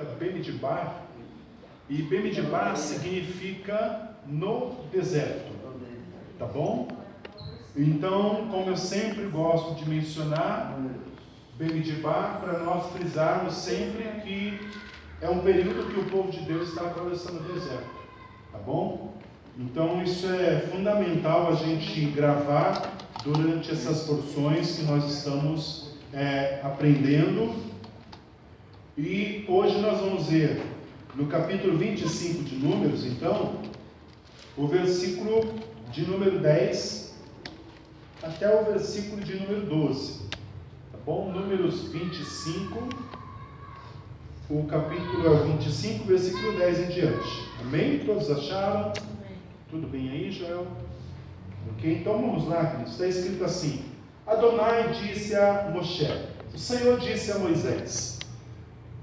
Bemidbar, e Bemidbar significa no deserto, tá bom? Então, como eu sempre gosto de mencionar, Bemidbar, para nós frisarmos sempre que é um período que o povo de Deus está atravessando o deserto, tá bom? Então isso é fundamental a gente gravar durante essas porções que nós estamos aprendendo. E hoje nós vamos ver no capítulo 25 de Números, então, o versículo de número 10 até o versículo de número 12. Tá bom? Números 25, o capítulo é o 25, versículo 10 em diante. Amém? Todos acharam? Amém. Tudo bem aí, Joel? Ok? Então vamos lá, queridos. Está escrito assim: Adonai disse a Moshe, o Senhor disse a Moisés,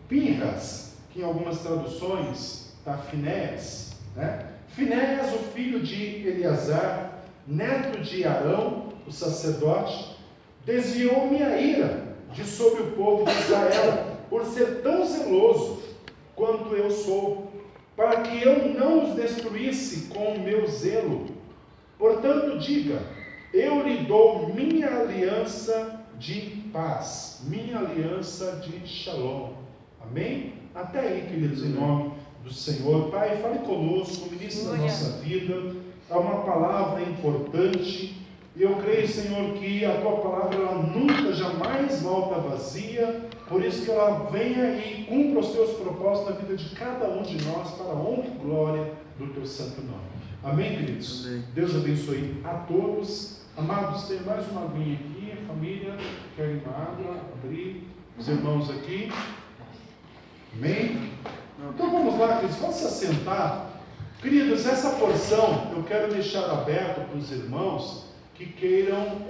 Pinhas, que em algumas traduções está Finéas, né? Finéas, o filho de Eleazar, neto de Arão, o sacerdote, desviou minha ira de sobre o povo de Israel, por ser tão zeloso quanto eu sou, para que eu não os destruísse com o meu zelo. Portanto, diga, eu lhe dou minha aliança de paz, minha aliança de shalom. Amém? Até aí, queridos, em nome do Senhor. Pai, fale conosco, ministre na nossa vida. É uma palavra importante. E eu creio, Senhor, que a Tua palavra ela nunca, jamais volta vazia. Por isso que ela venha e cumpra os Teus propósitos na vida de cada um de nós, para a honra e glória do Teu santo nome. Amém, queridos? Amém. Deus abençoe a todos. Amados, tem mais uma aguinha aqui. Família, querem uma água? Abrir. Os irmãos aqui. Amém? Então vamos lá, queridos. Vamos se assentar. Queridos, essa porção eu quero deixar aberto para os irmãos que queiram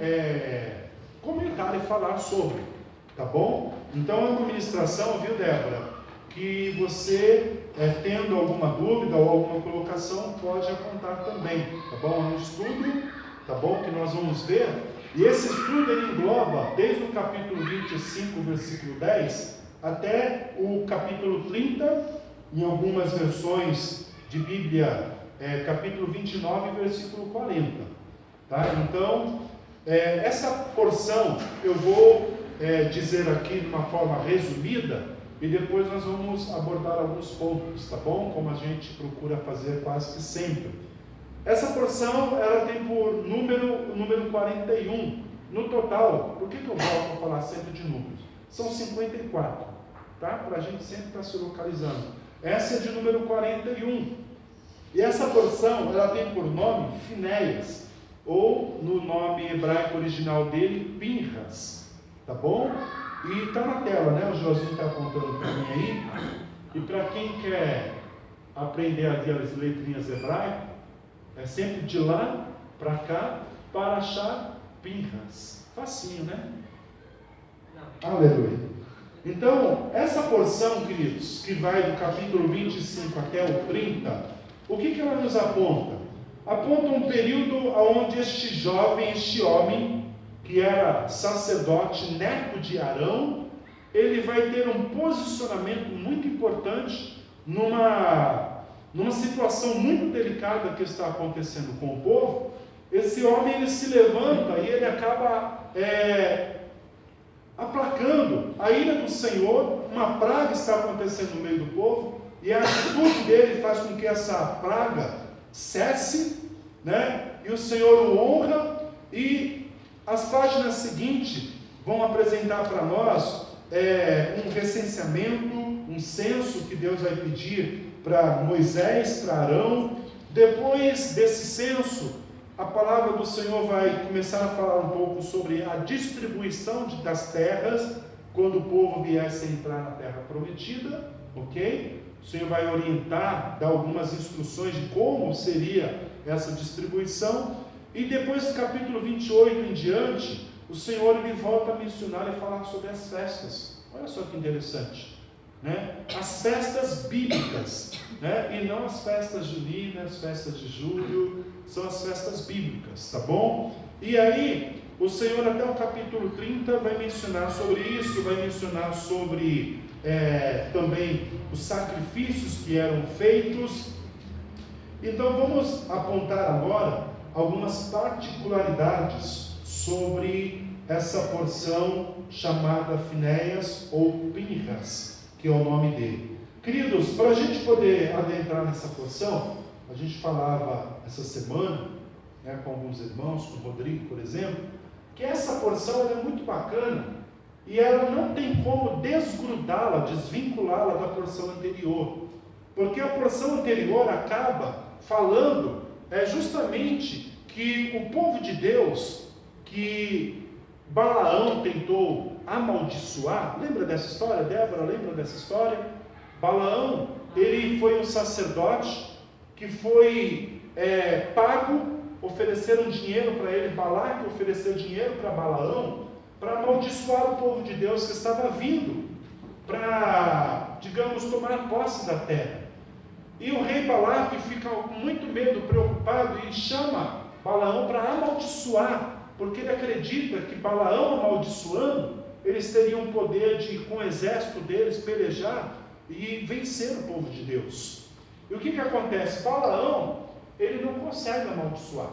comentar e falar sobre, tá bom? Então é uma ministração, viu, Débora, que você, tendo alguma dúvida ou alguma colocação, pode apontar também, tá bom? É um estudo, tá bom, que nós vamos ver, e esse estudo ele engloba desde o capítulo 25, versículo 10, até o capítulo 30, em algumas versões de Bíblia, capítulo 29, versículo 40. Tá? Então, essa porção eu vou dizer aqui de uma forma resumida e depois nós vamos abordar alguns pontos, tá bom? Como a gente procura fazer quase que sempre. Essa porção, ela tem por número 41. No total, por que eu volto a falar sempre de números? São 54, tá? Para a gente sempre estar se localizando. Essa é de número 41. E essa porção, ela tem por nome Finéias, ou no nome hebraico original dele, Pinhas, tá bom? E está na tela, né? O Josinho está apontando para mim aí. E para quem quer aprender as letrinhas hebraicas, é sempre de lá para cá, para achar Pinhas. Facinho, né? Não. Aleluia. Então, essa porção, queridos, que vai do capítulo 25 até o 30, o que ela nos aponta? Aponta um período onde este jovem, este homem, que era sacerdote, neto de Arão, ele vai ter um posicionamento muito importante numa situação muito delicada que está acontecendo com o povo. Esse homem ele se levanta e ele acaba aplacando a ira do Senhor. Uma praga está acontecendo no meio do povo e a atitude dele faz com que essa praga cesse, né? E o Senhor o honra, e as páginas seguintes vão apresentar para nós um recenseamento, um censo que Deus vai pedir para Moisés, para Arão. Depois desse censo, a palavra do Senhor vai começar a falar um pouco sobre a distribuição das terras, quando o povo viesse a entrar na terra prometida, ok? O Senhor vai orientar, dar algumas instruções de como seria essa distribuição. E depois do capítulo 28 em diante, o Senhor ele volta a mencionar e falar sobre as festas. Olha só que interessante, né? As festas bíblicas, né? E não as festas juninas, as festas de julho, são as festas bíblicas, tá bom? E aí, o Senhor até o capítulo 30 vai mencionar sobre isso, vai mencionar sobre também os sacrifícios que eram feitos. Então vamos apontar agora algumas particularidades sobre essa porção chamada Finéias ou Pinhas, que é o nome dele. Queridos, para a gente poder adentrar nessa porção, a gente falava essa semana, com alguns irmãos, com o Rodrigo, por exemplo, que essa porção ela é muito bacana e ela não tem como desgrudá-la, desvinculá-la da porção anterior, porque a porção anterior acaba falando justamente que o povo de Deus, que Balaão tentou amaldiçoar, lembra dessa história? Débora, lembra dessa história? Balaão, ele foi um sacerdote que foi pago, ofereceram dinheiro para ele, Balaque ofereceu dinheiro para Balaão, para amaldiçoar o povo de Deus que estava vindo, para, digamos, tomar posse da terra. E o rei Balaque fica com muito medo, preocupado, e chama Balaão para amaldiçoar, porque ele acredita que Balaão amaldiçoando, eles teriam o poder de, com o exército deles, pelejar e vencer o povo de Deus. E o que acontece? Balaão, ele não consegue amaldiçoar.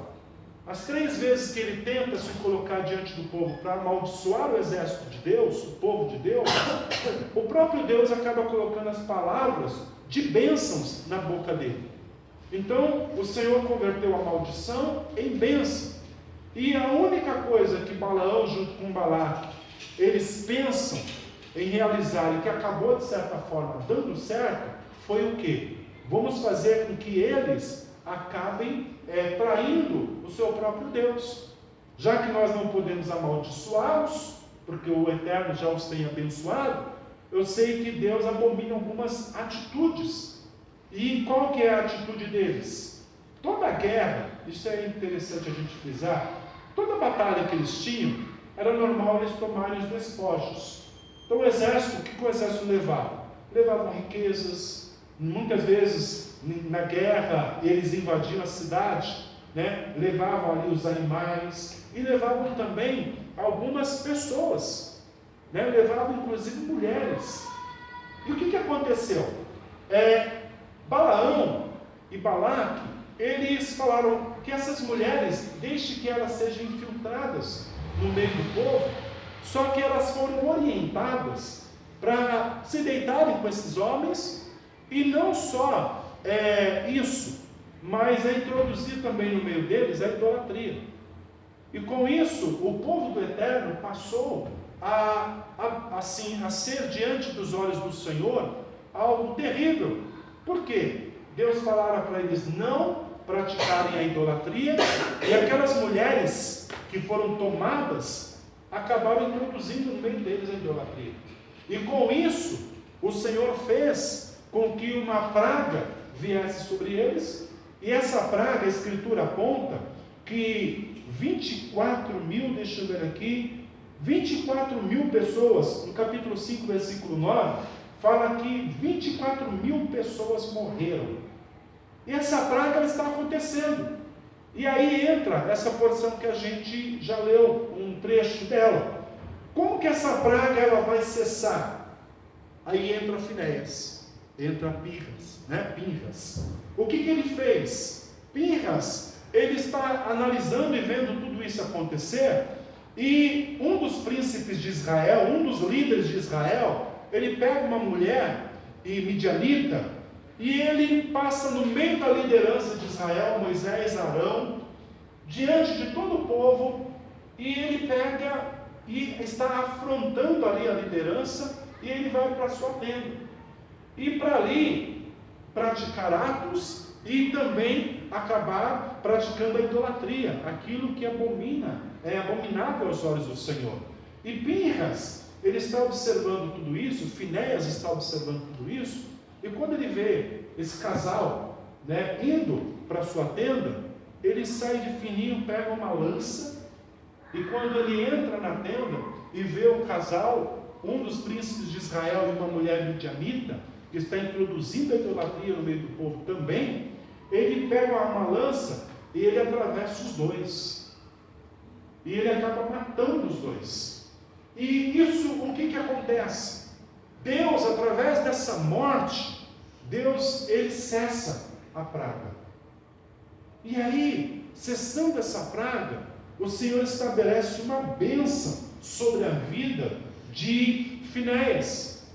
As 3 vezes que ele tenta se colocar diante do povo para amaldiçoar o exército de Deus, o povo de Deus, o próprio Deus acaba colocando as palavras de bênçãos na boca dele. Então o Senhor converteu a maldição em bênção. E a única coisa que Balaão junto com Balaque eles pensam em realizar e que acabou de certa forma dando certo, foi o quê? Vamos fazer com que eles acabem traindo o seu próprio Deus. Já que nós não podemos amaldiçoá-los, porque o Eterno já os tem abençoado, eu sei que Deus abomina algumas atitudes. E qual que é a atitude deles? Toda guerra, isso é interessante a gente frisar, toda batalha que eles tinham, era normal eles tomarem os despojos. Então o exército, o que o exército levava? Levavam riquezas, muitas vezes na guerra eles invadiam a cidade, levavam ali os animais, e levavam também algumas pessoas, levavam inclusive mulheres. E o que aconteceu? Balaão e Balaque, eles falaram que essas mulheres, deixe que elas sejam infiltradas no meio do povo, só que elas foram orientadas para se deitarem com esses homens, e não só isso, mas a introduzir também no meio deles a idolatria. E com isso, o povo do Eterno passou a ser diante dos olhos do Senhor algo terrível. Por quê? Deus falara para eles não praticarem a idolatria, e aquelas mulheres que foram tomadas acabaram introduzindo no meio deles a idolatria. E com isso, o Senhor fez com que uma praga viesse sobre eles, e essa praga, a Escritura aponta que 24.000, deixa eu ver aqui, 24.000 pessoas, no capítulo 5, versículo 9, fala que 24.000 pessoas morreram. E essa praga ela está acontecendo. E aí entra essa porção que a gente já leu, um trecho dela. Como que essa praga ela vai cessar? Aí entra Finéias, entra Pinhas. O que ele fez? Pinhas, ele está analisando e vendo tudo isso acontecer, e um dos príncipes de Israel, um dos líderes de Israel, ele pega uma mulher midianita, e ele passa no meio da liderança de Israel, Moisés, Arão, diante de todo o povo, e ele pega e está afrontando ali a liderança, e ele vai para a sua tenda, e para ali praticar atos, e também acabar praticando a idolatria, aquilo que é abominável aos olhos do Senhor. E Pinhas, ele está observando tudo isso, Finéias está observando tudo isso, e quando ele vê esse casal indo para a sua tenda, ele sai de fininho, pega uma lança, e quando ele entra na tenda e vê o casal, um dos príncipes de Israel e uma mulher midianita, que está introduzindo a idolatria no meio do povo também, ele pega uma lança e ele atravessa os dois, e ele acaba matando os dois. E isso, o que acontece? Deus, através dessa morte, Deus, ele cessa a praga. E aí, cessando essa praga, o Senhor estabelece uma bênção sobre a vida de Finéias.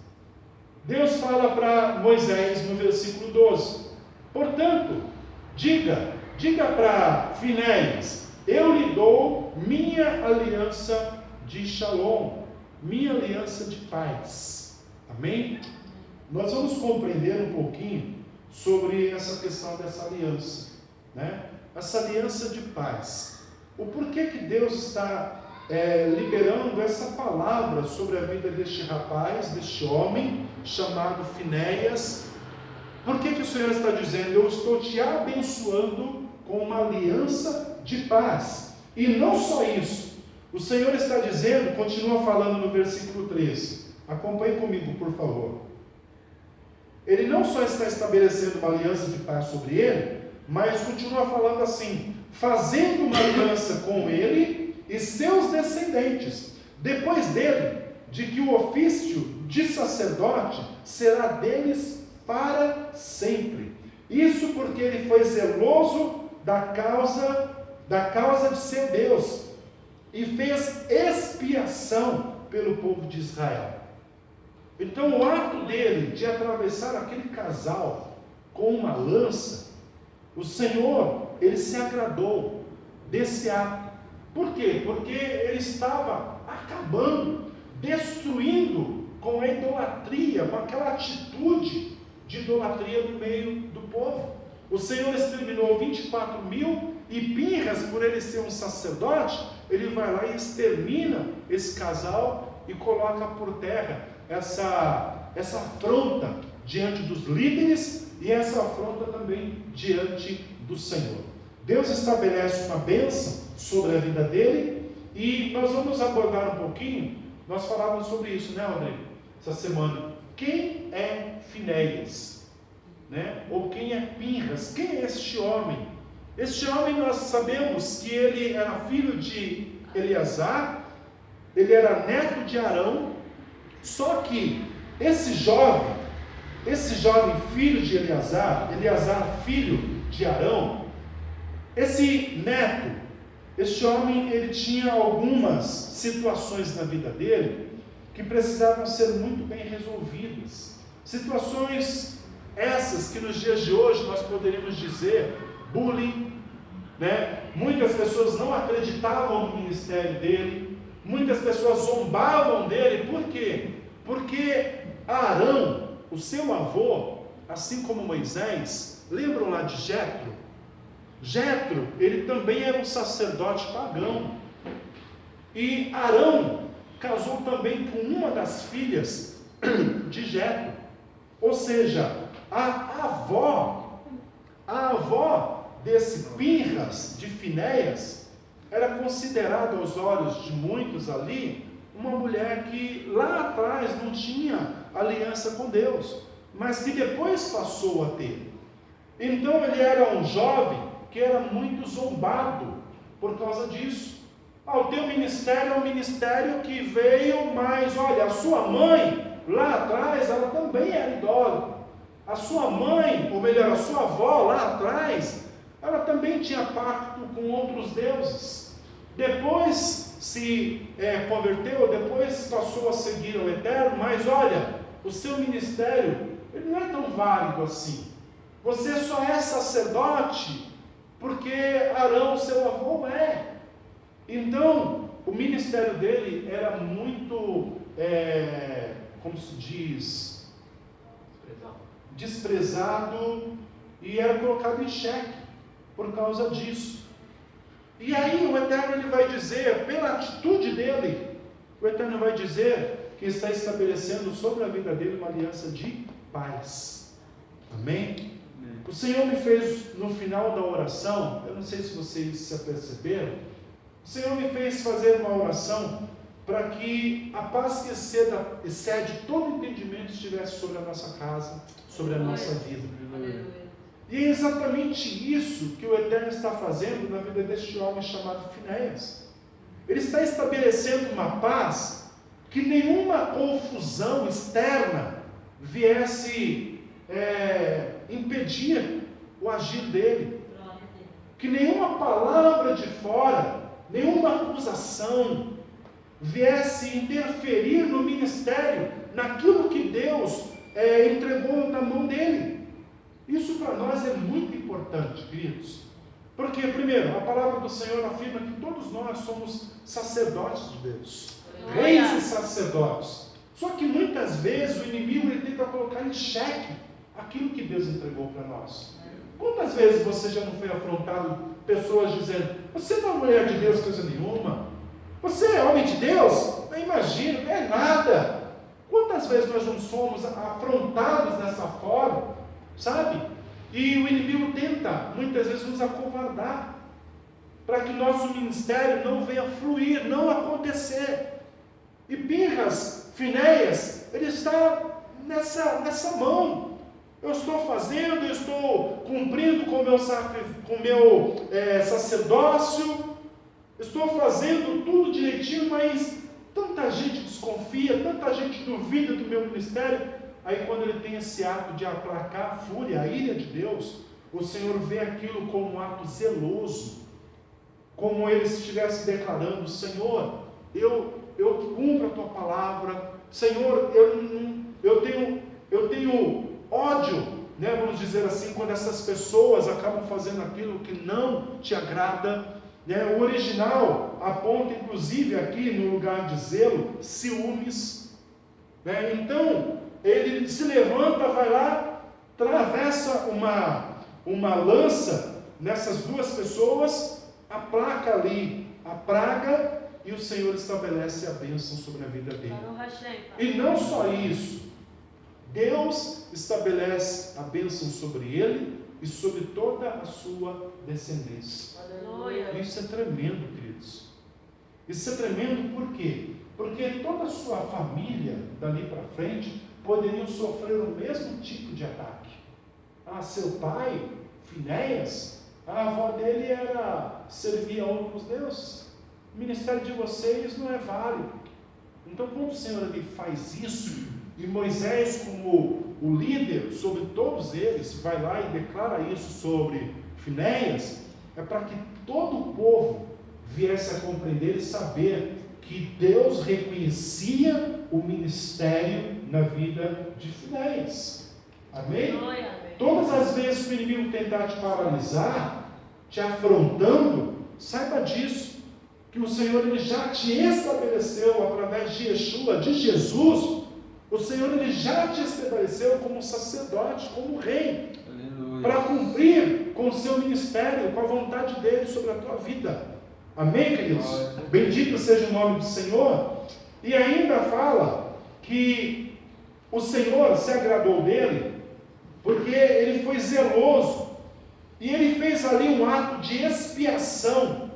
Deus fala para Moisés no versículo 12: portanto, diga para Finéias, eu lhe dou minha aliança de Shalom, minha aliança de paz. Amém? Nós vamos compreender um pouquinho sobre essa questão dessa aliança, né? Essa aliança de paz. O porquê que Deus está liberando essa palavra sobre a vida deste rapaz, deste homem chamado Finéias. Por que o Senhor está dizendo, eu estou te abençoando com uma aliança de paz? E não só isso, o Senhor está dizendo, continua falando no versículo 13, acompanhe comigo por favor. Ele não só está estabelecendo uma aliança de paz sobre ele, mas continua falando assim, fazendo uma aliança com ele e seus descendentes, depois dele, de que o ofício de sacerdote será deles para sempre. Isso porque ele foi zeloso da causa de ser Deus, e fez expiação pelo povo de Israel. Então o ato dele de atravessar aquele casal com uma lança, o Senhor, ele se agradou desse ato. Por quê? Porque ele estava acabando, destruindo com a idolatria, com aquela atitude de idolatria no meio do povo. O Senhor exterminou 24 mil, e Pinhas, por ele ser um sacerdote, ele vai lá e extermina esse casal e coloca por terra essa afronta diante dos líderes e essa afronta também diante do Senhor. Deus estabelece uma bênção sobre a vida dele, e nós vamos abordar um pouquinho. Nós falávamos sobre isso, né, Rodrigo? Essa semana. Quem é Finéias? Né? Ou quem é Pinhas? Quem é este homem? Este homem, nós sabemos que ele era filho de Eleazar, ele era neto de Arão, só que esse jovem filho de Eleazar filho de Arão, esse neto, este homem, ele tinha algumas situações na vida dele que precisavam ser muito bem resolvidas. Situações essas que nos dias de hoje nós poderíamos dizer bullying, né? Muitas pessoas não acreditavam no ministério dele, muitas pessoas zombavam dele. Por quê? Porque Arão, o seu avô, assim como Moisés, lembram lá de Jetro? Jetro, ele também era um sacerdote pagão, e Arão casou também com uma das filhas de Jetro, ou seja, a avó desse Pinhas, de Finéias, era considerada aos olhos de muitos ali, uma mulher que lá atrás não tinha aliança com Deus, mas que depois passou a ter. Então ele era um jovem que era muito zombado por causa disso. O teu ministério é um ministério que veio, mas olha, a sua mãe, lá atrás, ela também era idólatra. A sua mãe, ou melhor, a sua avó, lá atrás, ela também tinha pacto com outros deuses. Depois se converteu, depois passou a seguir o Eterno, mas olha, o seu ministério, ele não é tão válido assim. Você só é sacerdote porque Arão, seu avô, é. Então, o ministério dele era muito, como se diz, desprezado, e era colocado em xeque por causa disso. E aí o Eterno, ele vai dizer, pela atitude dele, o Eterno vai dizer que está estabelecendo sobre a vida dele uma aliança de paz. Amém? O Senhor me fez, no final da oração, eu não sei se vocês se aperceberam, o Senhor me fez fazer uma oração para que a paz que excede todo entendimento estivesse sobre a nossa casa, sobre a nossa vida. E é exatamente isso que o Eterno está fazendo na vida deste homem chamado Finéias. Ele está estabelecendo uma paz que nenhuma confusão externa viesse impedir o agir dele, que nenhuma palavra de fora, nenhuma acusação viesse interferir no ministério, naquilo que Deus entregou na mão dele. Isso para nós é muito importante, queridos, porque, primeiro, a palavra do Senhor afirma que todos nós somos sacerdotes de Deus, reis e sacerdotes. Só que muitas vezes o inimigo ele tenta colocar em xeque aquilo que Deus entregou para nós. Quantas vezes você já não foi afrontado, pessoas dizendo: você não é mulher de Deus coisa nenhuma, você é homem de Deus? Não imagino, não é nada. Quantas vezes nós não somos afrontados dessa forma, sabe? E o inimigo tenta, muitas vezes, nos acovardar, para que nosso ministério não venha fluir, não acontecer. E Pinhas, Finéias, ele está nessa mão. Eu estou fazendo, eu estou cumprindo com o meu sacerdócio, estou fazendo tudo direitinho, mas tanta gente desconfia, tanta gente duvida do meu ministério. Aí quando ele tem esse ato de aplacar a fúria, a ira de Deus, o Senhor vê aquilo como um ato zeloso, como ele estivesse declarando: Senhor, eu cumpro a tua palavra, Senhor, eu tenho ódio, né, vamos dizer assim, quando essas pessoas acabam fazendo aquilo que não te agrada. Né? O original aponta, inclusive, aqui no lugar de zelo, ciúmes. Né? Então, ele se levanta, vai lá, atravessa uma lança nessas duas pessoas, aplaca ali a praga, e o Senhor estabelece a bênção sobre a vida dele. E não só isso, Deus estabelece a bênção sobre ele e sobre toda a sua descendência. Aleluia. Isso é tremendo, queridos. Isso é tremendo por quê? Porque toda a sua família, dali para frente, poderiam sofrer o mesmo tipo de ataque. Seu pai, Finéias, a avó dele servia a outros deuses. O ministério de vocês não é válido. Então, quando o Senhor ele faz isso, e Moisés, como o líder sobre todos eles, vai lá e declara isso sobre Finéias, é para que todo o povo viesse a compreender e saber que Deus reconhecia o ministério na vida de Finéias. Amém? Todas as vezes que o inimigo tentar te paralisar, te afrontando, saiba disso, que o Senhor ele já te estabeleceu através de Yeshua, de Jesus. O Senhor ele já te estabeleceu como sacerdote, como rei, para cumprir com o seu ministério, com a vontade dele sobre a tua vida. Amém, queridos? Bendito seja o nome do Senhor. E ainda fala que o Senhor se agradou dele, porque ele foi zeloso, e ele fez ali um ato de expiação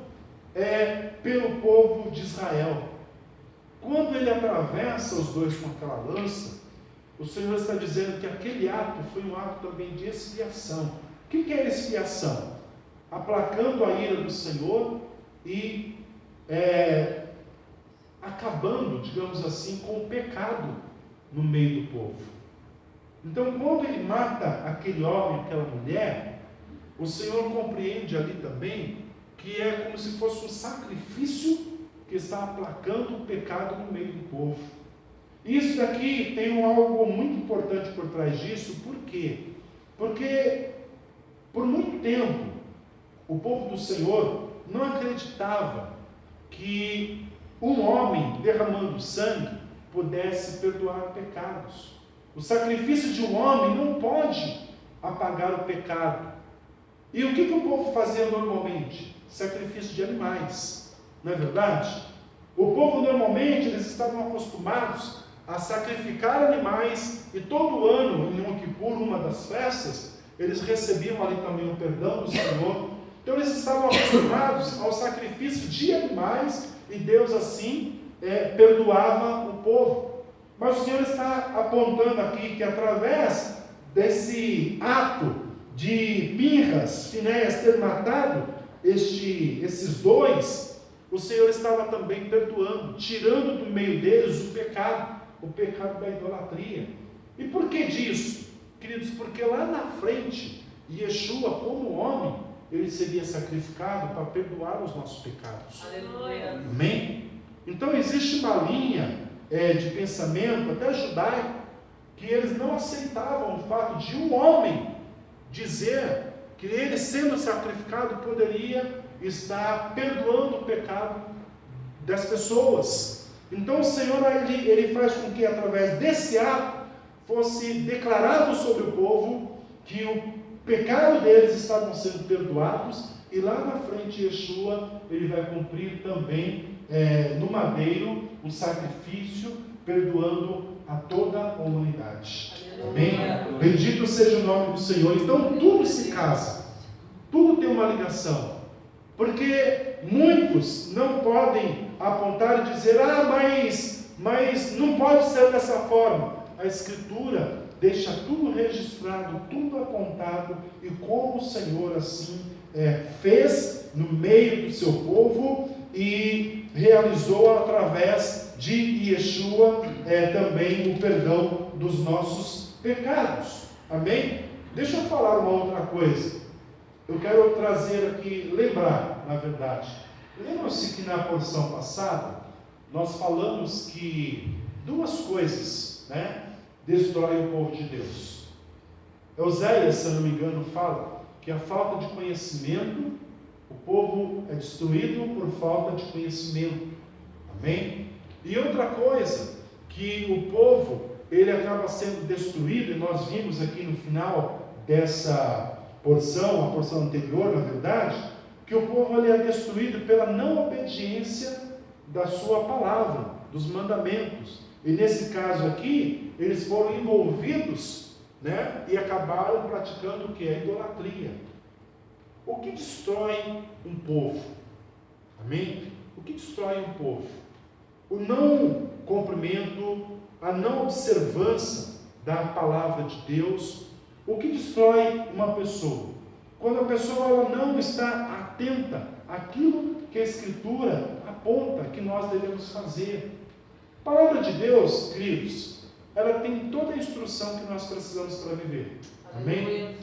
pelo povo de Israel. Quando ele atravessa os dois com aquela lança, o Senhor está dizendo que aquele ato foi um ato também de expiação. O que é expiação? Aplacando a ira do Senhor e acabando, digamos assim, com o pecado no meio do povo. Então, quando ele mata aquele homem, aquela mulher, o Senhor compreende ali também que é como se fosse um sacrifício que está aplacando o pecado no meio do povo. Isso daqui tem algo muito importante por trás disso. Por quê? Porque por muito tempo o povo do Senhor não acreditava que um homem derramando sangue pudesse perdoar pecados. O sacrifício de um homem não pode apagar o pecado. E o que o povo fazia normalmente? Sacrifício de animais, não é verdade? O povo normalmente, eles estavam acostumados a sacrificar animais, e todo ano, em Yom Kippur, uma das festas, eles recebiam ali também o perdão do Senhor. Então eles estavam acostumados ao sacrifício de animais, e Deus assim perdoava o povo. Mas o Senhor está apontando aqui que através desse ato de Pinhas, Finéias ter matado esses dois, o Senhor estava também perdoando, tirando do meio deles o pecado da idolatria. E por que disso? Queridos, porque lá na frente, Yeshua, como homem, ele seria sacrificado para perdoar os nossos pecados. Aleluia. Amém? Então existe uma linha de pensamento, até judaico, que eles não aceitavam o fato de um homem dizer que ele, sendo sacrificado, poderia estar perdoando o pecado das pessoas. Então o Senhor ele faz com que através desse ato fosse declarado sobre o povo que o pecado deles estavam sendo perdoados, e lá na frente Yeshua ele vai cumprir também no madeiro o sacrifício, perdoando a toda a humanidade. Amém? Bendito seja o nome do Senhor. Então tudo se casa, tudo tem uma ligação, porque muitos não podem apontar e dizer: mas não pode ser dessa forma. A Escritura deixa tudo registrado, tudo apontado, e como o Senhor assim fez no meio do seu povo e realizou através de Yeshua também o perdão dos nossos pecados. Amém? Deixa eu falar uma outra coisa. Eu quero trazer aqui, lembrar, na verdade. Lembram-se que na porção passada nós falamos que duas coisas, destroem o povo de Deus. Oséias, se eu não me engano, fala que a falta de conhecimento, o povo é destruído por falta de conhecimento. Amém? E outra coisa, que o povo, ele acaba sendo destruído, e nós vimos aqui no final dessa porção, a porção anterior, na verdade, que o povo ali é destruído pela não obediência da sua palavra, dos mandamentos. E nesse caso aqui, eles foram envolvidos, e acabaram praticando o que? A idolatria. O que destrói um povo? Amém? O que destrói um povo? O não cumprimento, a não observância da palavra de Deus. O que destrói uma pessoa? Quando a pessoa ela não está atenta àquilo que a Escritura aponta que nós devemos fazer. A palavra de Deus, queridos, ela tem toda a instrução que nós precisamos para viver. Amém?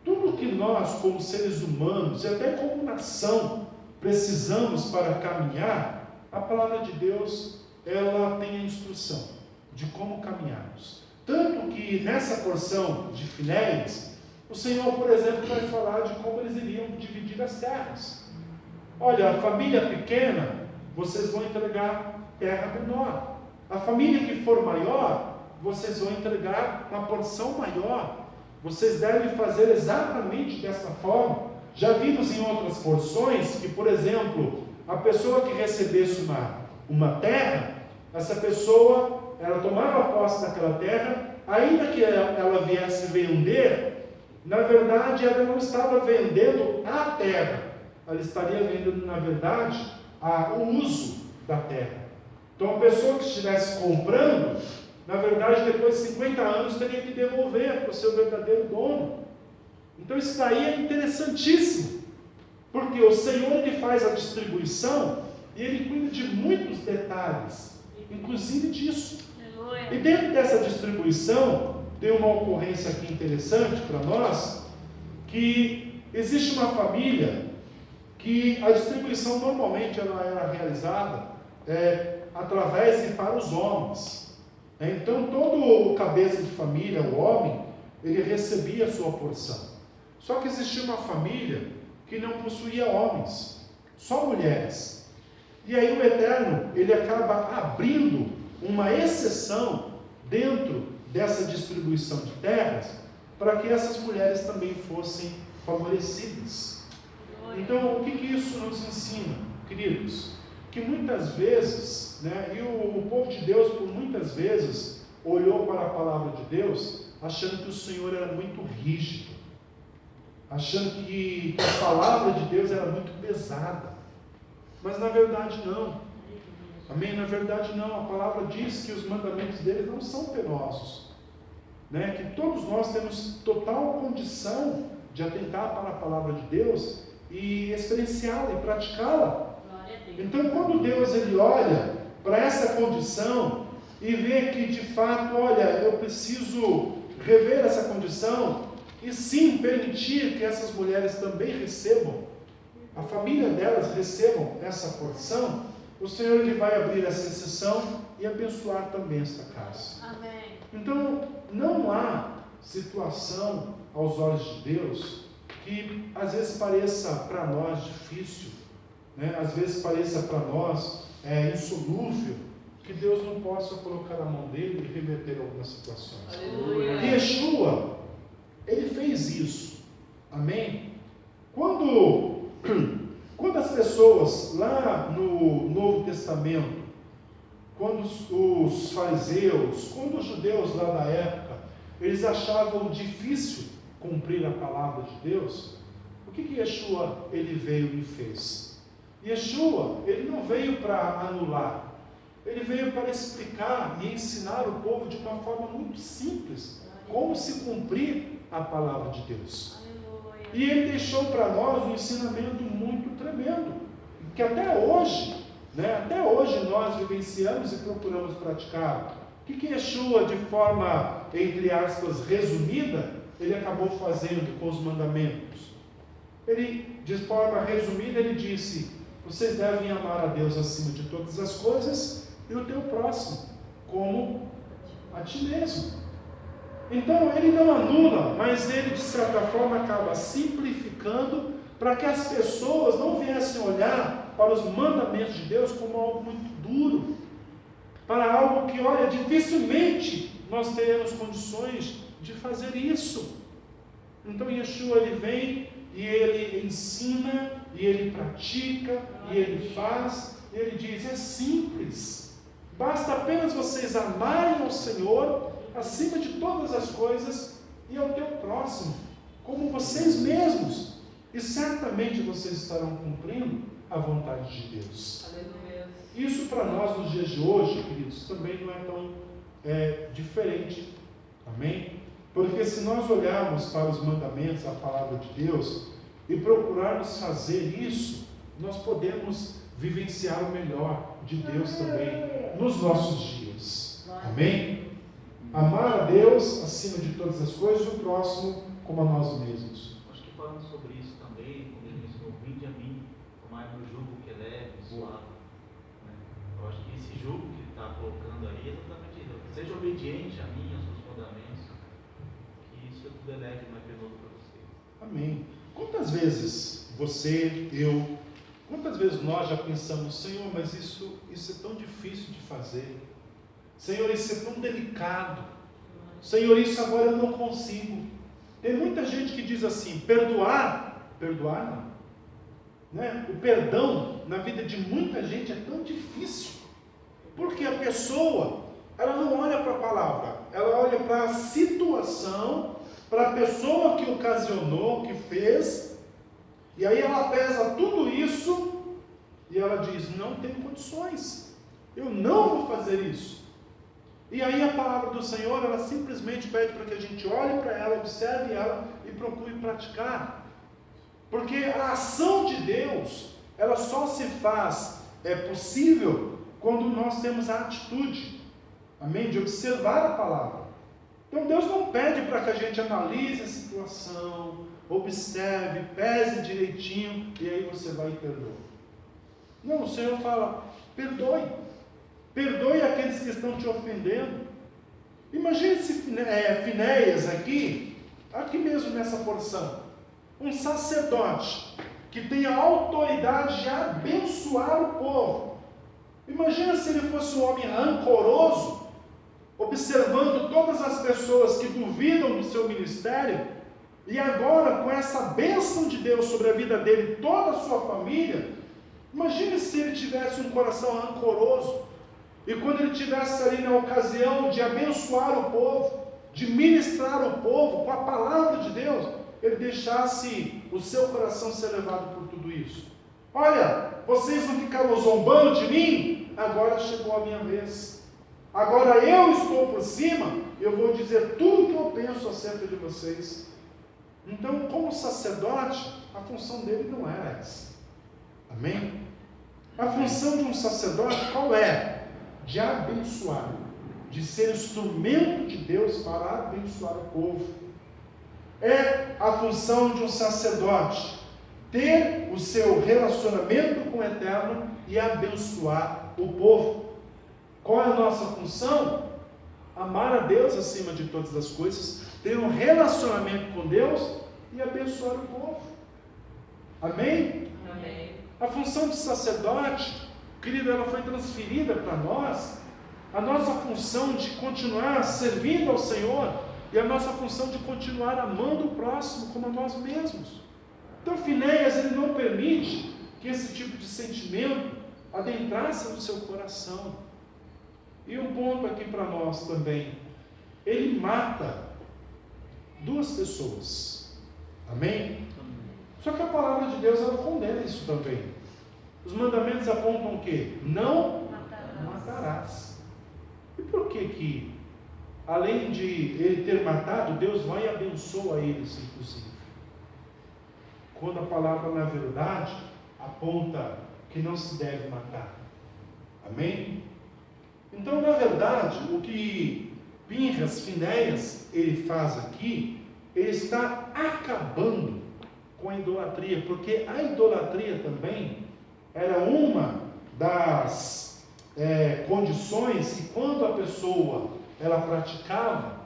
Tudo que nós, como seres humanos, e até como nação, precisamos para caminhar, a palavra de Deus, ela tem a instrução de como caminharmos. Tanto que nessa porção de Finéias, o Senhor, por exemplo, vai falar de como eles iriam dividir as terras. Olha, a família pequena, vocês vão entregar terra menor. A família que for maior, vocês vão entregar uma porção maior. Vocês devem fazer exatamente dessa forma. Já vimos em outras porções que, por exemplo, a pessoa que recebesse uma terra, essa pessoa, ela tomava posse daquela terra, ainda que ela viesse vender, na verdade ela não estava vendendo a terra, ela estaria vendendo, na verdade, o uso da terra. Então a pessoa que estivesse comprando, na verdade, depois de 50 anos, teria que devolver para o seu verdadeiro dono. Então isso daí é interessantíssimo, porque o Senhor ele faz a distribuição e ele cuida de muitos detalhes, inclusive disso. E dentro dessa distribuição, tem uma ocorrência aqui interessante para nós, que existe uma família que a distribuição normalmente ela era realizada através e para os homens. Então todo o cabeça de família, o homem, ele recebia a sua porção. Só que existia uma família que não possuía homens, só mulheres. E aí o Eterno, ele acaba abrindo uma exceção dentro dessa distribuição de terras, para que essas mulheres também fossem favorecidas. Então o que isso nos ensina, queridos? Que muitas vezes, e o povo de Deus por muitas vezes olhou para a palavra de Deus achando que o Senhor era muito rígido, achando que a palavra de Deus era muito pesada, mas na verdade não. Amém? Na verdade não, a palavra diz que os mandamentos dele não são penosos, que todos nós temos total condição de atentar para a palavra de Deus e experienciá-la e praticá-la. Então, quando Deus ele olha para essa condição e vê que de fato, olha, eu preciso rever essa condição e sim permitir que essas mulheres também recebam, a família delas recebam essa porção, o Senhor ele vai abrir essa exceção e abençoar também esta casa. Amém. Então, não há situação aos olhos de Deus que às vezes pareça para nós difícil, né? Às vezes pareça para nós insolúvel, que Deus não possa colocar a mão dele e reverter algumas situações. Aleluia. E Yeshua, ele fez isso. Amém? Quando as pessoas lá no Novo Testamento, quando os fariseus, quando os judeus lá da época, eles achavam difícil cumprir a palavra de Deus, o que Yeshua ele veio e fez? Yeshua, ele não veio para anular, ele veio para explicar e ensinar o povo de uma forma muito simples, como se cumprir a palavra de Deus. Aleluia. E ele deixou para nós um ensinamento muito tremendo, que até hoje nós vivenciamos e procuramos praticar. O que Yeshua, de forma, entre aspas, resumida, ele acabou fazendo com os mandamentos? Ele, de forma resumida, ele disse: vocês devem amar a Deus acima de todas as coisas e o teu próximo como a ti mesmo. Então ele não anula, mas ele de certa forma acaba simplificando para que as pessoas não viessem olhar para os mandamentos de Deus como algo muito duro, para algo que, olha, dificilmente nós teremos condições de fazer isso. Então Yeshua ele vem e ele ensina, e ele pratica, e ele faz, e ele diz: é simples, basta apenas vocês amarem ao Senhor acima de todas as coisas e ao teu próximo, como vocês mesmos, e certamente vocês estarão cumprindo a vontade de Deus. Aleluia. Isso para nós nos dias de hoje, queridos, também não é tão diferente, amém? Porque se nós olharmos para os mandamentos, a palavra de Deus, e procurarmos fazer isso, nós podemos vivenciar o melhor de Deus também nos nossos dias, amém? Amar a Deus acima de todas as coisas e o próximo como a nós mesmos. Acho que falando sobre isso também, quando ele mencionou: vinde a mim, tomai meu jugo que é leve e suave. Eu acho que esse jugo que ele está colocando aí é exatamente isso: seja obediente a mim, aos meus mandamentos, que isso tudo é leve e mais penoso para você. Amém. Quantas vezes você, eu, quantas vezes nós já pensamos: Senhor, mas isso é tão difícil de fazer, Senhor, isso é tão delicado, Senhor, isso agora eu não consigo. Tem muita gente que diz assim: perdoar não, né? O perdão na vida de muita gente é tão difícil, porque a pessoa, ela não olha para a palavra, ela olha para a situação, para a pessoa que ocasionou, que fez, e aí ela pesa tudo isso, e ela diz: não tenho condições, eu não vou fazer isso. E aí a palavra do Senhor, ela simplesmente pede para que a gente olhe para ela, observe ela e procure praticar. Porque a ação de Deus, ela só se faz possível quando nós temos a atitude, amém, de observar a palavra. Então Deus não pede para que a gente analise a situação, observe, pese direitinho, e aí você vai e perdoa. Não, o Senhor fala: perdoe. Perdoe aqueles que estão te ofendendo. Imagine se Finéias aqui mesmo nessa porção, um sacerdote que tem a autoridade de abençoar o povo. Imagina se ele fosse um homem rancoroso, observando todas as pessoas que duvidam do seu ministério, e agora com essa bênção de Deus sobre a vida dele e toda a sua família. Imagine se ele tivesse um coração rancoroso, e quando ele estivesse ali na ocasião de abençoar o povo, de ministrar o povo com a palavra de Deus, ele deixasse o seu coração ser levado por tudo isso. Olha, vocês não ficaram zombando de mim? Agora chegou a minha vez. Agora eu estou por cima, eu vou dizer tudo o que eu penso acerca de vocês. Então, como sacerdote, a função dele não era essa. Amém? A função de um sacerdote qual é? De abençoar, de ser instrumento de Deus para abençoar o povo. É a função de um sacerdote ter o seu relacionamento com o Eterno e abençoar o povo. Qual é a nossa função? Amar a Deus acima de todas as coisas, ter um relacionamento com Deus e abençoar o povo. Amém? Amém. A função de sacerdote, querido, ela foi transferida para nós, a nossa função de continuar servindo ao Senhor e a nossa função de continuar amando o próximo como a nós mesmos. Então, Finéias, ele não permite que esse tipo de sentimento adentrasse no seu coração. E um ponto aqui para nós também, ele mata 2 pessoas. Amém? Só que a palavra de Deus, ela condena isso também. Os mandamentos apontam o quê? Não matarás. E por que além de ele ter matado, Deus vai e abençoa eles, inclusive? Quando a palavra, na verdade, aponta que não se deve matar. Amém? Então, na verdade, o que Finéias, ele faz aqui, ele está acabando com a idolatria, porque a idolatria também era uma das condições que, quando a pessoa ela praticava,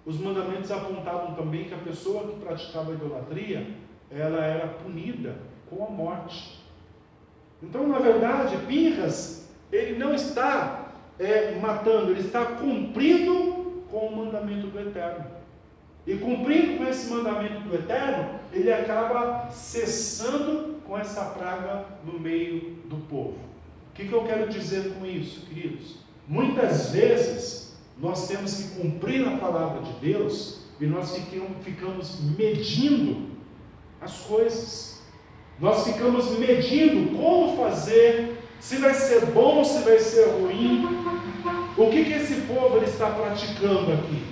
os mandamentos apontavam também que a pessoa que praticava a idolatria, ela era punida com a morte. Então, na verdade, Pinhas, ele não está matando, ele está cumprindo com o mandamento do Eterno. E cumprindo com esse mandamento do Eterno, ele acaba cessando com essa praga no meio do povo. O que eu quero dizer com isso, queridos? Muitas vezes, nós temos que cumprir a palavra de Deus e nós ficamos medindo as coisas. Nós ficamos medindo como fazer, se vai ser bom ou se vai ser ruim. O que esse povo ele está praticando aqui?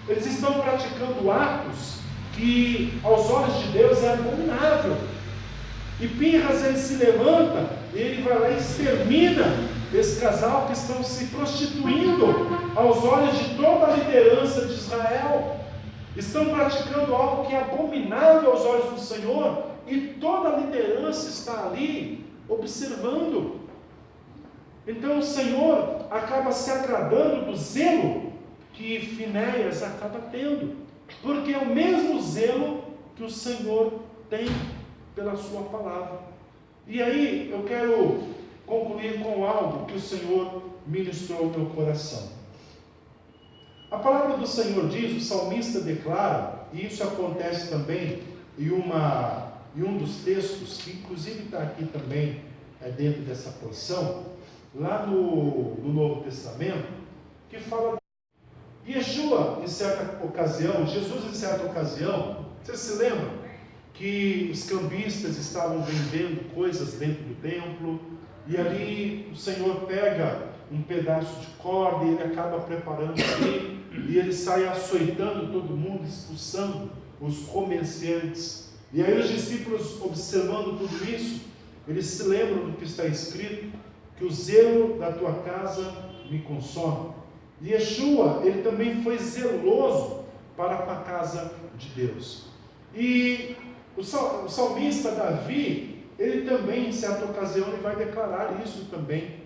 Eles estão praticando atos que aos olhos de Deus é abominável. E Pinhas, ele se levanta e ele vai lá e extermina esse casal que estão se prostituindo aos olhos de toda a liderança de Israel. Estão praticando algo que é abominável aos olhos do Senhor, e toda a liderança está ali observando. Então o Senhor acaba se agradando do zelo que Finéias acaba tendo, porque é o mesmo zelo que o Senhor tem pela sua palavra. E aí eu quero concluir com algo que o Senhor ministrou ao meu coração. A palavra do Senhor diz, o salmista declara, e isso acontece também em um dos textos, que inclusive está aqui também, dentro dessa porção, lá no Novo Testamento, que fala, Yeshua, em certa ocasião, Jesus em certa ocasião, vocês se lembram que os cambistas estavam vendendo coisas dentro do templo, e ali o Senhor pega um pedaço de corda e ele acaba preparando ali, e ele sai açoitando todo mundo, expulsando os comerciantes. E aí os discípulos, observando tudo isso, eles se lembram do que está escrito, que o zelo da tua casa me consome. E Yeshua, ele também foi zeloso para com a casa de Deus. E o salmista Davi, ele também, em certa ocasião, ele vai declarar isso também,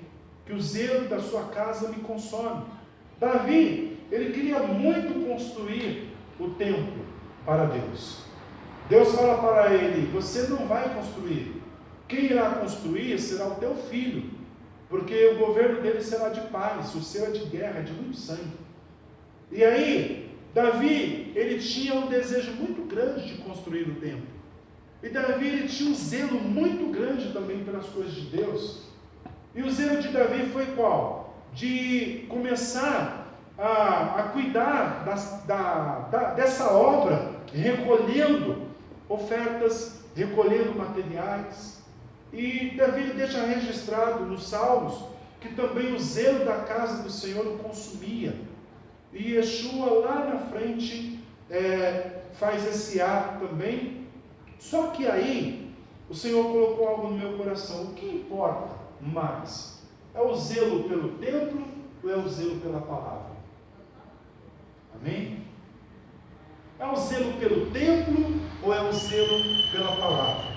que o zelo da sua casa me consome. Davi, ele queria muito construir o templo para Deus. Deus fala para ele, você não vai construir. Quem irá construir será o teu filho, porque o governo dele será de paz, o seu é de guerra, é de muito sangue. E aí, Davi, ele tinha um desejo muito grande de construir o templo. E Davi, ele tinha um zelo muito grande também pelas coisas de Deus. E o zelo de Davi foi qual? De começar a cuidar dessa obra, recolhendo ofertas, recolhendo materiais. E Davi deixa registrado nos Salmos que também o zelo da casa do Senhor o consumia. E Yeshua lá na frente faz esse ato também. Só que aí o Senhor colocou algo no meu coração. O que importa mais? É o zelo pelo templo ou é o zelo pela palavra? Amém? É o zelo pelo templo ou é o zelo pela palavra?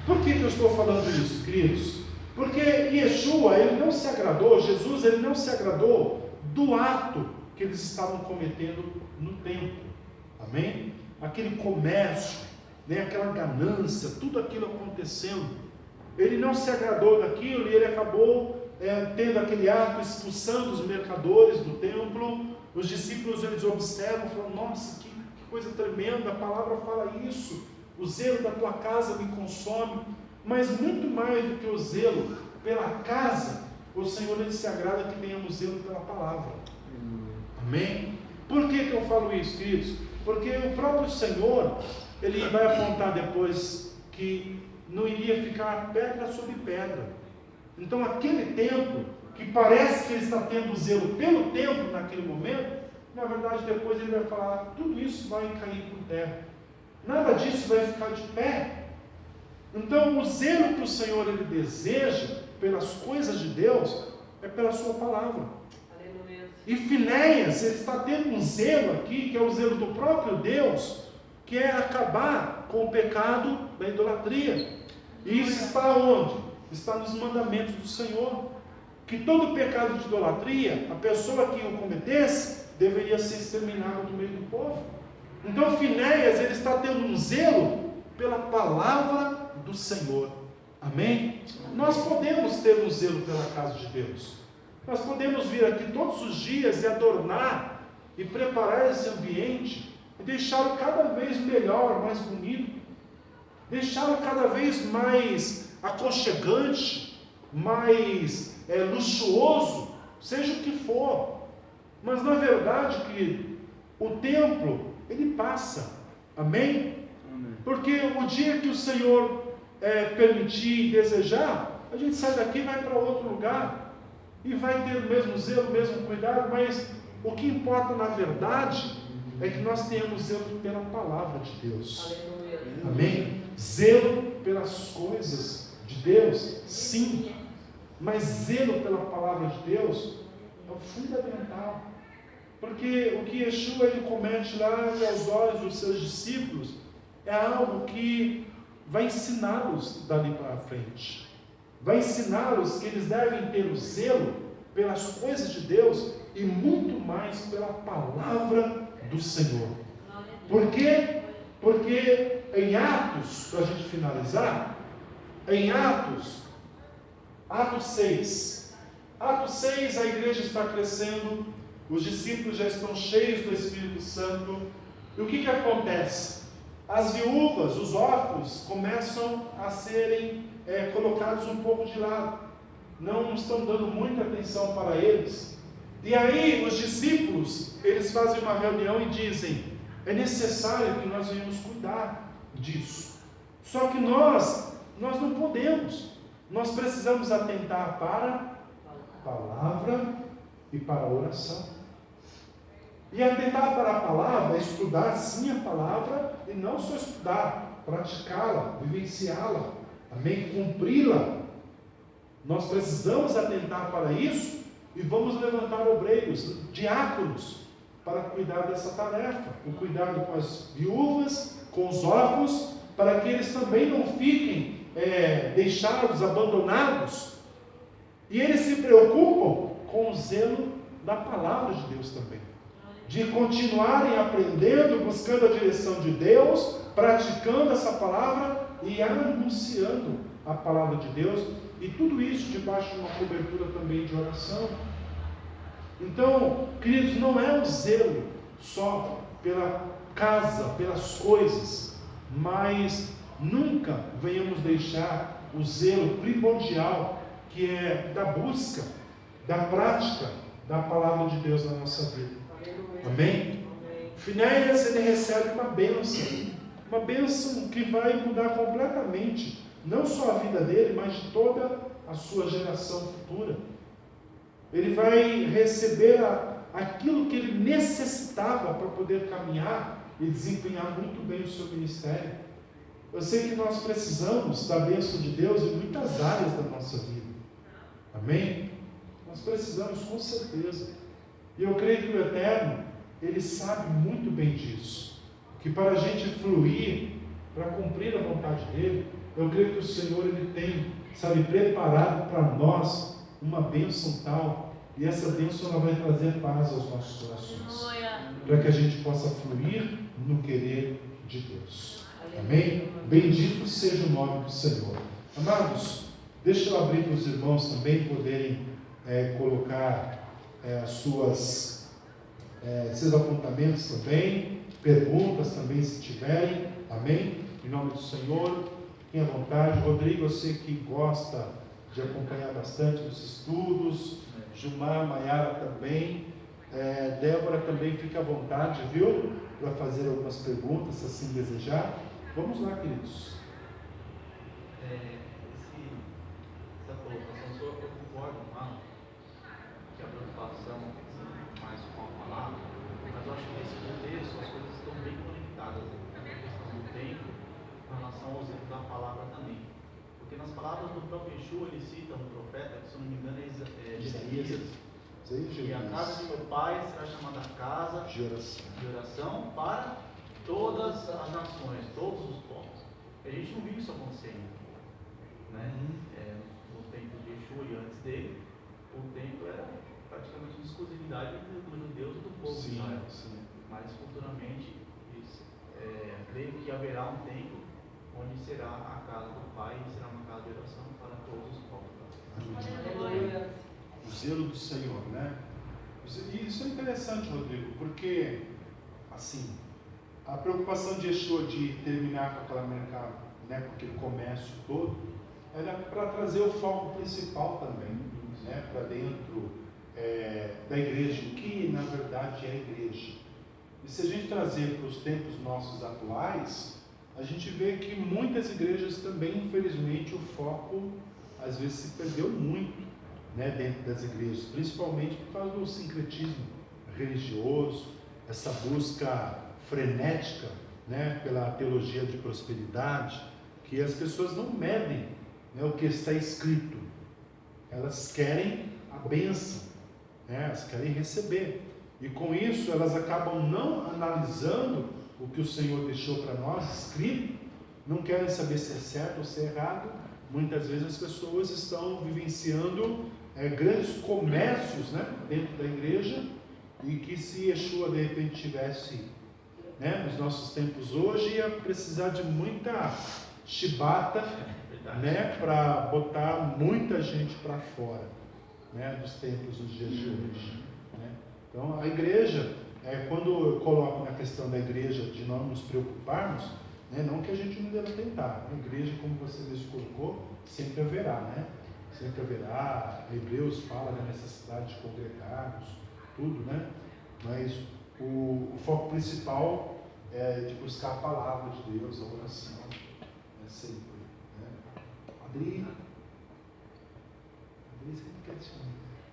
Por que eu estou falando isso, queridos? Porque Yeshua, ele não se agradou, Jesus, ele não se agradou do ato que eles estavam cometendo no templo. Amém? Aquele comércio, né, aquela ganância, tudo aquilo acontecendo. Ele não se agradou daquilo e ele acabou tendo aquele ato, expulsando os mercadores do templo. Os discípulos, eles observam e falam: nossa, que coisa tremenda, a palavra fala isso, o zelo da tua casa me consome. Mas muito mais do que o zelo pela casa, o Senhor, ele se agrada que tenhamos zelo pela palavra. Amém? Por que eu falo isso, queridos? Porque o próprio Senhor, ele vai apontar depois que não iria ficar pedra sobre pedra. Então aquele templo, que parece que ele está tendo zelo pelo templo naquele momento, na verdade depois ele vai falar: tudo isso vai cair por terra, nada disso vai ficar de pé. Então o zelo que o Senhor, ele deseja pelas coisas de Deus é pela sua palavra. Aleluia. E Finéias, ele está tendo um zelo aqui, que é o zelo do próprio Deus, que é acabar com o pecado da idolatria. E isso está onde? Está nos mandamentos do Senhor, que todo pecado de idolatria, a pessoa que o cometesse, deveria ser exterminada do meio do povo. Então Finéias, ele está tendo um zelo pela palavra do Senhor. Amém? Nós podemos ter um zelo pela casa de Deus. Nós podemos vir aqui todos os dias e adornar e preparar esse ambiente e deixá-lo cada vez melhor, mais bonito, deixá-lo cada vez mais aconchegante, mais luxuoso, seja o que for. Mas na verdade, querido, o templo, ele passa. Amém? Porque o dia que o Senhor permitir e desejar, a gente sai daqui e vai para outro lugar, e vai ter o mesmo zelo, o mesmo cuidado, mas o que importa na verdade é que nós tenhamos zelo pela palavra de Deus. Aleluia. Amém? Zelo pelas coisas de Deus, sim, mas zelo pela palavra de Deus é o fundamental. Porque o que Yeshua, ele comete lá aos olhos dos seus discípulos é algo que vai ensiná-los dali para frente. Vai ensiná-los que eles devem ter o zelo pelas coisas de Deus e muito mais pela palavra do Senhor. Por quê? Porque em Atos, para a gente finalizar, em Atos 6, a igreja está crescendo, os discípulos já estão cheios do Espírito Santo, e o que acontece? As viúvas, os órfãos, começam a serem colocados um pouco de lado, não estão dando muita atenção para eles, e aí os discípulos, eles fazem uma reunião e dizem: é necessário que nós venhamos cuidar disso, só que nós não podemos, nós precisamos atentar para a palavra e para a oração. E atentar para a palavra é estudar sim a palavra, e não só estudar, praticá-la, vivenciá-la, amém? Cumpri-la. Nós precisamos atentar para isso e vamos levantar obreiros, diáconos, para cuidar dessa tarefa, o cuidado com as viúvas, com os órfãos, para que eles também não fiquem deixados, abandonados, e eles se preocupam com o zelo da palavra de Deus também, de continuarem aprendendo, buscando a direção de Deus, praticando essa palavra e anunciando a palavra de Deus, e tudo isso debaixo de uma cobertura também de oração. Então, queridos, não é o zelo só pela casa, pelas coisas, mas nunca venhamos deixar o zelo primordial, que é da busca, da prática da palavra de Deus na nossa vida. Amém? Finéias, ele recebe uma bênção que vai mudar completamente, não só a vida dele, mas de toda a sua geração futura. Ele vai receber aquilo que ele necessitava para poder caminhar e desempenhar muito bem o seu ministério. Eu sei que nós precisamos da bênção de Deus em muitas áreas da nossa vida. Amém? Nós precisamos, com certeza. E eu creio que o Eterno, Ele sabe muito bem disso. Que para a gente fluir, para cumprir a vontade dEle, eu creio que o Senhor, Ele tem, sabe, preparado para nós uma bênção tal. E essa bênção, ela vai trazer paz aos nossos corações. Para que a gente possa fluir no querer de Deus. Amém? Bendito seja o nome do Senhor. Amados, deixa eu abrir para os irmãos também poderem colocar seus apontamentos também, perguntas também se tiverem. Amém? Em nome do Senhor, fiquem à vontade. Rodrigo, eu sei que gosta de acompanhar bastante os estudos. Gilmar, Maiara também. Débora também, fica à vontade, viu? Para fazer algumas perguntas, se assim desejar. Vamos lá, queridos. Essa colocação sua, eu concordo, que a preocupação tem que ser mais com a palavra, mas eu acho que nesse contexto as coisas estão bem conectadas, a questão do tempo com relação ao uso da palavra também. Porque nas palavras do próprio Yeshua, ele cita um profeta, que se eu não me engano é Isaías, que a casa de meu pai será chamada casa de oração para todas as nações, todos os povos. A gente não viu isso acontecendo, né? No tempo de Yeshua e antes dele, o templo era praticamente uma exclusividade dos judeus e do povo de Israel. Mas futuramente, creio que haverá um templo onde será a casa do Pai e será uma casa de oração para todos os povos. O zelo do Senhor, né? E isso é interessante, Rodrigo, porque assim, a preocupação de Yeshua de terminar com aquela mercado, né, com aquele comércio todo, era para trazer o foco principal também, né, para dentro da igreja, que na verdade é a igreja. E se a gente trazer para os tempos nossos atuais, a gente vê que muitas igrejas também, infelizmente, o foco às vezes se perdeu muito, né, dentro das igrejas, principalmente por causa do sincretismo religioso, essa busca frenética, né, pela teologia de prosperidade, que as pessoas não medem, né, o que está escrito, elas querem a bênção, né, elas querem receber, e com isso elas acabam não analisando o que o Senhor deixou para nós escrito, não querem saber se é certo ou se é errado. Muitas vezes as pessoas estão vivenciando grandes comércios, né, dentro da igreja, e que se Yeshua de repente tivesse, né, nos nossos tempos hoje, ia precisar de muita chibata, né, para botar muita gente para fora, né, dos tempos dos dias de hoje, né? Então a igreja, quando eu coloco na questão da igreja de não nos preocuparmos, né, não que a gente não deva tentar, a igreja, como você mesmo colocou, sempre haverá, né? Sempre haverá. Hebreus fala da necessidade de congregarmos, tudo, né? Mas o foco principal é de buscar a palavra de Deus, a oração, sempre, né? Adri, sempre quer te chamar.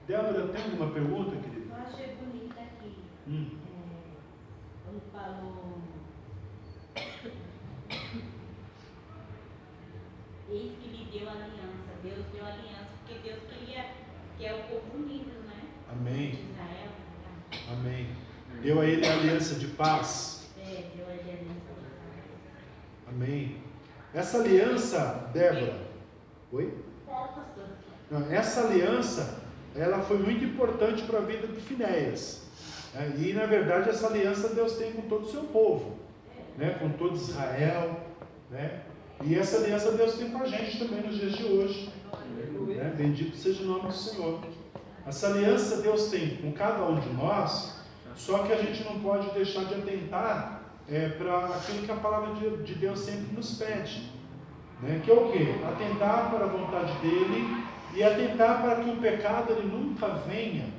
Débora, tem alguma pergunta, querida? Eu achei bonita aqui. Quando falou, eis que lhe deu aliança. Deus deu aliança, porque Deus quer o povo unido, né? Amém. De Israel. Tá? Amém. Deu a ele a aliança de paz. Deu a aliança de paz. Amém. Essa aliança, Débora. Oi? Fala, pastor. Não, essa aliança, ela foi muito importante para a vida de Finéias. E na verdade essa aliança Deus tem com todo o seu povo, né? Com todo Israel, né? E essa aliança Deus tem com a gente também nos dias de hoje, né? Bendito seja o nome do Senhor. Essa aliança Deus tem com cada um de nós, só que a gente não pode deixar de atentar para aquilo que a palavra de Deus sempre nos pede, né? Que é o quê? Atentar para a vontade dEle e atentar para que o pecado ele nunca venha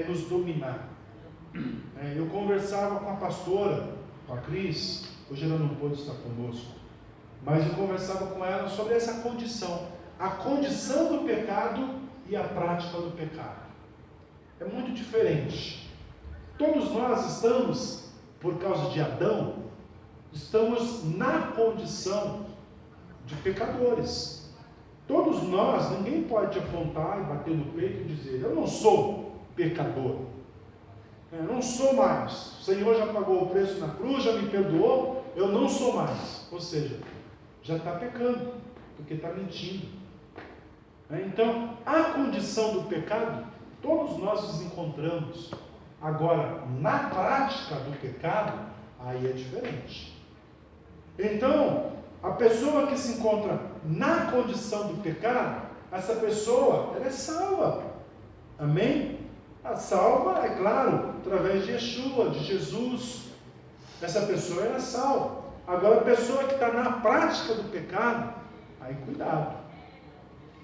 nos dominar. Eu conversava com a pastora, com a Cris, hoje ela não pôde estar conosco, mas eu conversava com ela sobre essa condição, a condição do pecado e a prática do pecado. É muito diferente. Todos nós estamos, por causa de Adão, estamos na condição de pecadores. Todos nós, ninguém pode apontar e bater no peito e dizer: eu não sou pecador, eu não sou mais, o Senhor já pagou o preço na cruz, já me perdoou, eu não sou mais. Ou seja, já está pecando, porque está mentindo. Então, a condição do pecado, todos nós nos encontramos. Agora, na prática do pecado, aí é diferente. Então, a pessoa que se encontra na condição do pecado, essa pessoa, ela é salva. Amém? A salva, é claro, através de Yeshua, de Jesus. Essa pessoa é salva. Agora, a pessoa que está na prática do pecado, aí cuidado.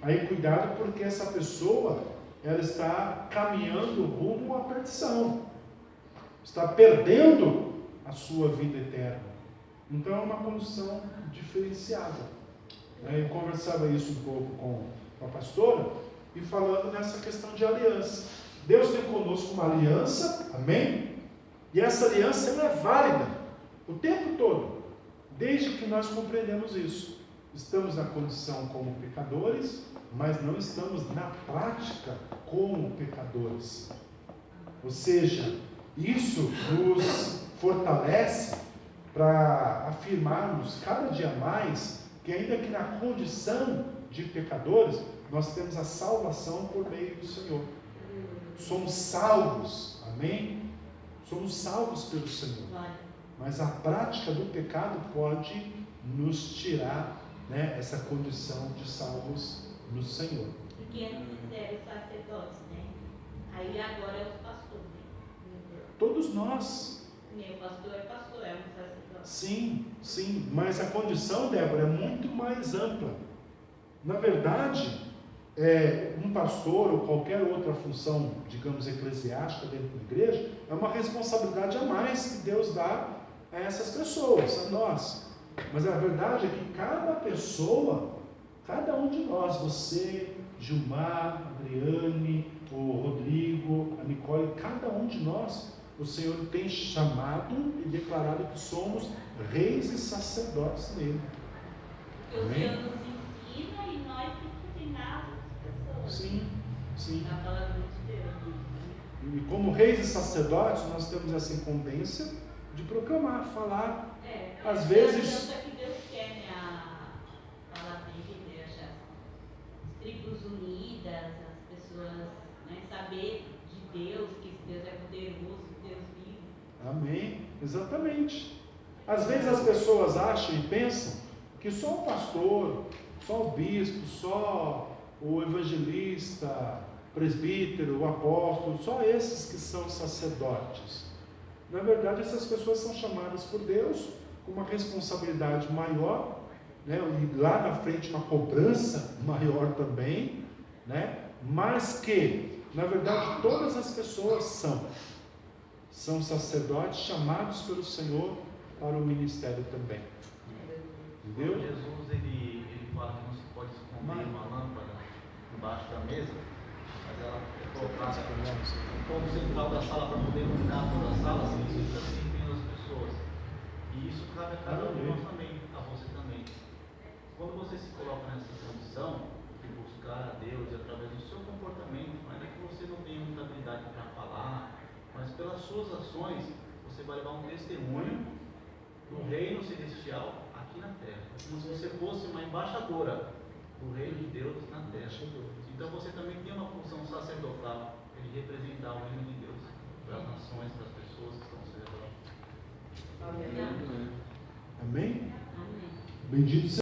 Aí cuidado, porque essa pessoa, ela está caminhando rumo à perdição. Está perdendo a sua vida eterna. Então é uma condição diferenciada. Eu conversava isso um pouco com a pastora, e falando nessa questão de aliança. Deus tem conosco uma aliança, amém? E essa aliança ela é válida o tempo todo, desde que nós compreendemos isso. Estamos na condição como pecadores, mas não estamos na prática como pecadores. Ou seja, isso nos fortalece para afirmarmos cada dia mais que, ainda que na condição de pecadores, nós temos a salvação por meio do Senhor. Somos salvos, amém? Somos salvos pelo Senhor. Mas a prática do pecado pode nos tirar, essa condição de salvos no Senhor. Porque antes eram os sacerdotes, né? Aí agora é os pastores. Todos nós. Meu pastor, é um sacerdote. Sim, mas a condição, Débora, é muito mais ampla. Na verdade, um pastor ou qualquer outra função, digamos, eclesiástica dentro da igreja, é uma responsabilidade a mais que Deus dá a essas pessoas, a nós. Mas a verdade é que cada pessoa, cada um de nós, você, Gilmar, Adriane, o Rodrigo, a Nicole, cada um de nós, o Senhor tem chamado e declarado que somos reis e sacerdotes nele. Porque o Senhor nos ensina e nós temos que ensinar as pessoas. Sim. Na palavra de Deus. E como reis e sacerdotes, nós temos essa incumbência de proclamar, falar. Às vezes. É a que Deus quer, né? A palavra de igreja, as tribos unidas, as pessoas, saber de Deus, que esse Deus é poderoso, que Deus vive. Amém, exatamente. Às vezes as pessoas acham e pensam que só o pastor, só o bispo, só o evangelista, presbítero, o apóstolo, só esses que são sacerdotes. Na verdade, essas pessoas são chamadas por Deus com uma responsabilidade maior, e lá na frente uma cobrança maior também, mas que, na verdade, todas as pessoas são sacerdotes chamados pelo Senhor para o ministério também. Entendeu? Jesus ele fala que não se pode esconder uma lâmpada embaixo da mesa, mas ela é colocada no ponto central da sala para poder iluminar toda a sala, assim, isso assim tem as pessoas. E isso cabe a cada um de nós também, a você também. Quando você se coloca nessa condição de buscar a Deus e através do seu comportamento, ainda que você não tenha muita habilidade para falar, mas pelas suas ações, você vai levar um testemunho do reino celestial aqui na terra. Como se você fosse uma embaixadora do reino de Deus na terra. Então você também tem uma função sacerdotal de representar o reino de Deus para as nações, para as pessoas que estão ao seu redor. Amém? Amém. Bendito seja